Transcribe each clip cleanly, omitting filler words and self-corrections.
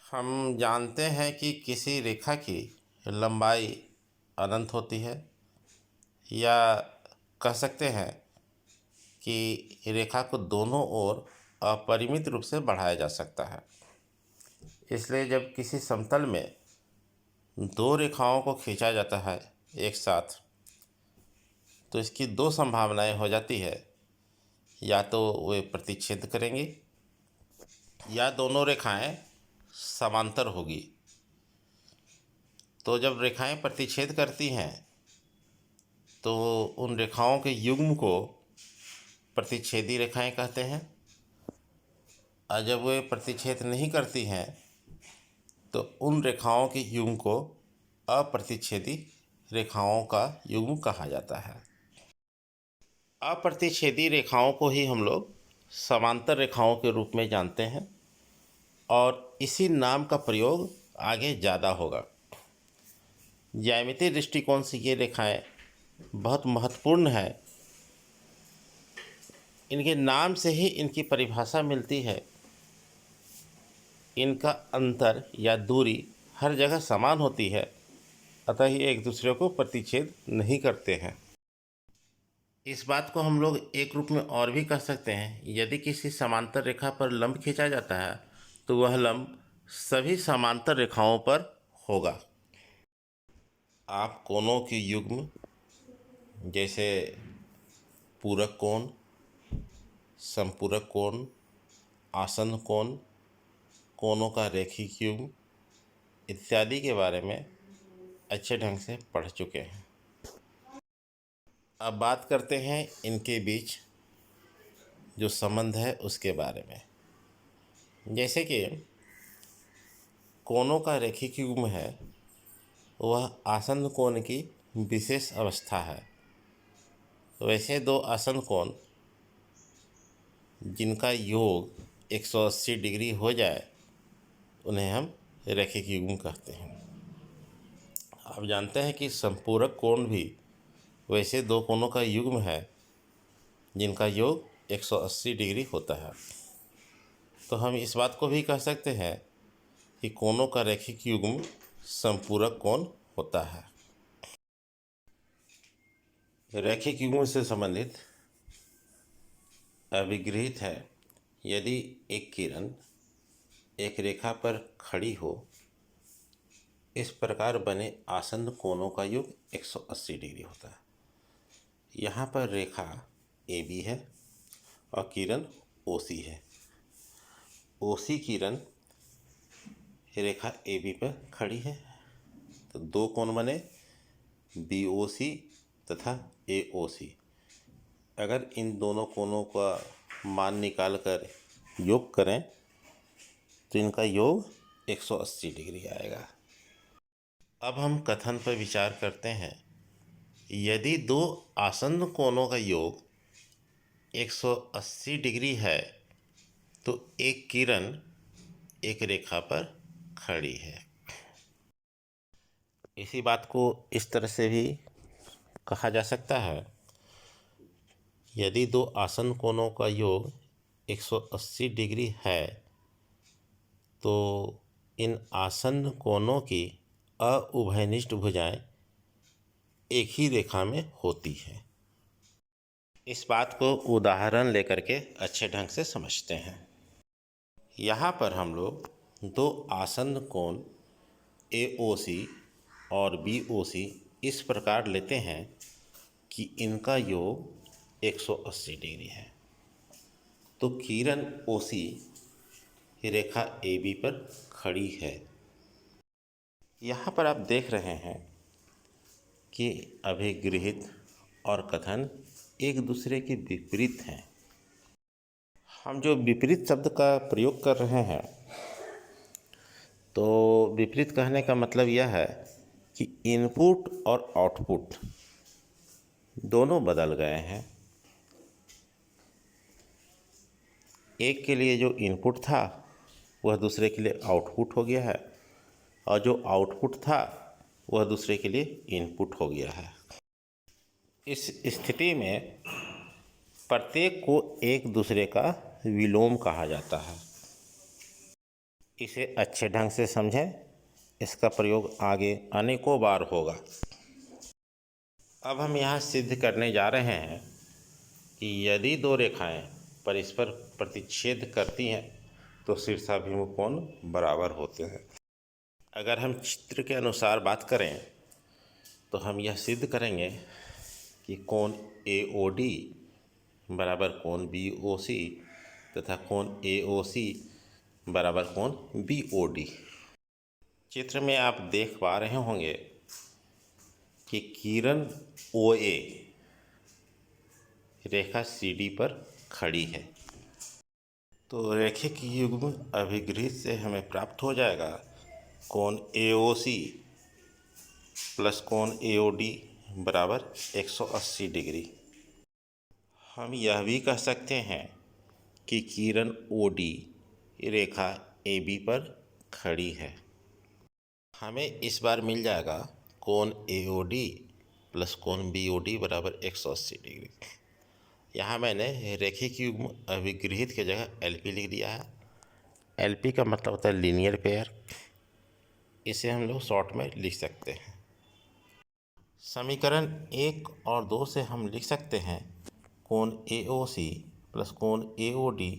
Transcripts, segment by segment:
हम जानते हैं कि किसी रेखा की लंबाई अनंत होती है, या कह सकते हैं कि रेखा को दोनों ओर अपरिमित रूप से बढ़ाया जा सकता है। इसलिए जब किसी समतल में दो रेखाओं को खींचा जाता है एक साथ, तो इसकी दो संभावनाएं हो जाती है। या तो वे प्रतिच्छेद करेंगी या दोनों रेखाएं समांतर होगी। तो जब रेखाएं प्रतिच्छेद करती हैं तो उन रेखाओं के युग्म को प्रतिच्छेदी रेखाएं कहते हैं, और जब वे प्रतिच्छेद नहीं करती हैं तो उन रेखाओं के युग्म को अप्रतिच्छेदी रेखाओं का युग्म कहा जाता है। अप्रतिच्छेदी रेखाओं को ही हम लोग समांतर रेखाओं के रूप में जानते हैं, और इसी नाम का प्रयोग आगे ज़्यादा होगा। ज्यामितीय दृष्टिकोण से ये रेखाएं बहुत महत्वपूर्ण है। इनके नाम से ही इनकी परिभाषा मिलती है। इनका अंतर या दूरी हर जगह समान होती है, अतः ये एक दूसरे को प्रतिच्छेद नहीं करते हैं। इस बात को हम लोग एक रूप में और भी कह सकते हैं, यदि किसी समांतर रेखा पर लंब खींचा जाता है तो वह लंब सभी समांतर रेखाओं पर होगा। आप कोणों की युग्म जैसे पूरक कोण, समपूरक कोण, आसन्न कोण, कोणों का रैखिक युग्म इत्यादि के बारे में अच्छे ढंग से पढ़ चुके हैं। अब बात करते हैं इनके बीच जो संबंध है उसके बारे में। जैसे कि कोणों का रैखिक युग्म है, वह आसन्न कोण की विशेष अवस्था है। वैसे दो आसन्न कोण जिनका योग 180 डिग्री हो जाए उन्हें हम रैखिक युग्म कहते हैं। आप जानते हैं कि संपूरक कोण भी वैसे दो कोणों का युग्म है जिनका योग 180 डिग्री होता है। तो हम इस बात को भी कह सकते हैं कि कोणों का रैखिक युग्म संपूरक कोण होता है। रैखिक युग्म से संबंधित अभिगृहित है, यदि एक किरण एक रेखा पर खड़ी हो, इस प्रकार बने आसन्न कोणों का योग 180 डिग्री होता है। यहाँ पर रेखा AB है और किरण OC है। OC किरण रेखा AB पर खड़ी है, तो दो कोण बने BOC तथा AOC। अगर इन दोनों कोणों का मान निकाल कर योग करें तो इनका योग 180 डिग्री आएगा। अब हम कथन पर विचार करते हैं। यदि दो आसन्न कोणों का योग 180 डिग्री है तो एक किरण एक रेखा पर खड़ी है। इसी बात को इस तरह से भी कहा जा सकता है, यदि दो आसन्न कोणों का योग 180 डिग्री है तो इन आसन्न कोणों की अउभयनिष्ठ भुजाएं एक ही रेखा में होती है। इस बात को उदाहरण लेकर के अच्छे ढंग से समझते हैं। यहाँ पर हम लोग दो आसन्न कोण AOC और BOC इस प्रकार लेते हैं कि इनका योग 180 डिग्री है। तो किरण OC रेखा AB पर खड़ी है। यहाँ पर आप देख रहे हैं कि अभिगृहित और कथन एक दूसरे के विपरीत हैं। हम जो विपरीत शब्द का प्रयोग कर रहे हैं, तो विपरीत कहने का मतलब यह है कि इनपुट और आउटपुट दोनों बदल गए हैं। एक के लिए जो इनपुट था वह दूसरे के लिए आउटपुट हो गया है, और जो आउटपुट था वह दूसरे के लिए इनपुट हो गया है। इस स्थिति में प्रत्येक को एक दूसरे का विलोम कहा जाता है। इसे अच्छे ढंग से समझें, इसका प्रयोग आगे अनेकों बार होगा। अब हम यहाँ सिद्ध करने जा रहे हैं कि यदि दो रेखाएं परस्पर प्रतिच्छेद करती हैं तो शीर्षाभिमुख कोण बराबर होते हैं। अगर हम चित्र के अनुसार बात करें तो हम यह सिद्ध करेंगे कि कोण AOD बराबर कोण BOC तथा कोण AOC बराबर कोण BOD। चित्र में आप देख पा रहे होंगे कि किरण OA रेखा CD पर खड़ी है, तो रैखिक युग्म अभिगृहित से हमें प्राप्त हो जाएगा कोण AOC प्लस कोण AOD बराबर 180 डिग्री। हम यह भी कह सकते हैं कि किरण OD रेखा AB पर खड़ी है। हमें इस बार मिल जाएगा कोण AOD प्लस कोण BOD बराबर 180 डिग्री। यहाँ मैंने रैखिक युग्म अभिगृहित की जगह LP लिख दिया है। LP का मतलब होता है लीनियर पेयर। इसे हम लोग शॉर्ट में लिख सकते हैं। समीकरण 1 और 2 से हम लिख सकते हैं कोण AOC प्लस कोण AOD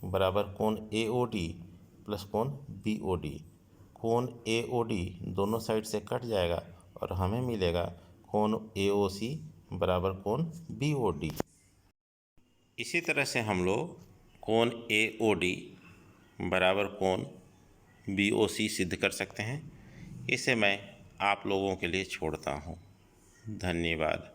बराबर कोण AOD प्लस कोण BOD। कोण AOD दोनों साइड से कट जाएगा और हमें मिलेगा कोण AOC बराबर कोण BOD। इसी तरह से हम लोग कोण AOD बराबर कोण BOC सिद्ध कर सकते हैं। इसे मैं आप लोगों के लिए छोड़ता हूँ। धन्यवाद।